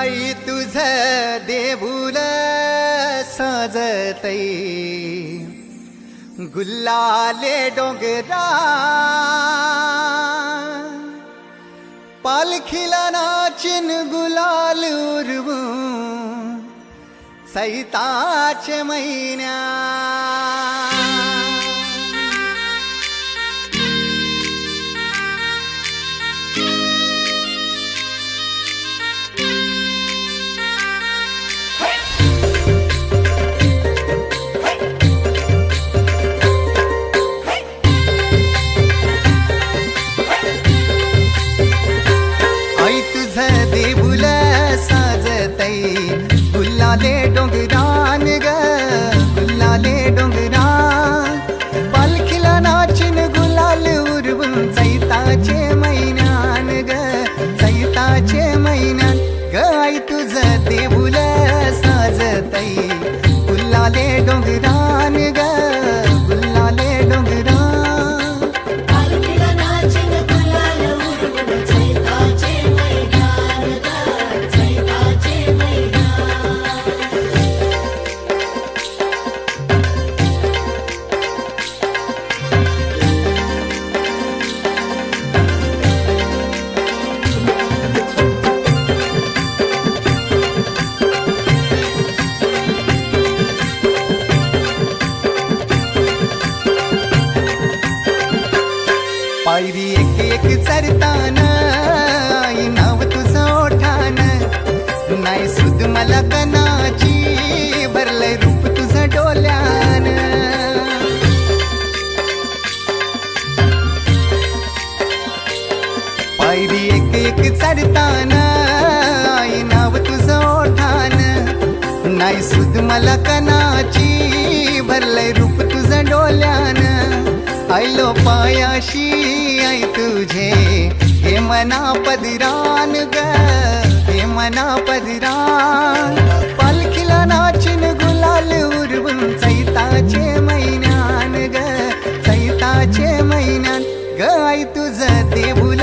आई तुझ देऊळ सजतई गुल्लाले डोंगरा पालखीला नाचिन गुलाल उरवून सैताचे महिन्या देऊळ साजतई गुल्लाले डोंगरान ग गुल्लाले डोंगरान पालखीला नाचिन गुलाल उरवून चैताचे महिन्यान ग चैताचे महिन्यान ग आई तुझ देऊळ साजतई गुल्लाले डोंगरान ग गुल्लाले डोंगरान पायरी एक एक चरताना आई नाव तुझं ओठान नाही सुद मला कनाची भरलंय रूप तुझं डोल्यान पायरी एक एक चरताना आई नाव तुझं ओठान नाही सुद मला कनाची भरलंय रूप तुझं डोल्यान आयलो पायाशी आई तुझे हे मना पदरान ग हे मना पदरान पालखीला नाचिन गुलाल उरवून चैताचे महिन्यान ग चैताचे महिन्यान ग आई तुझ देऊळ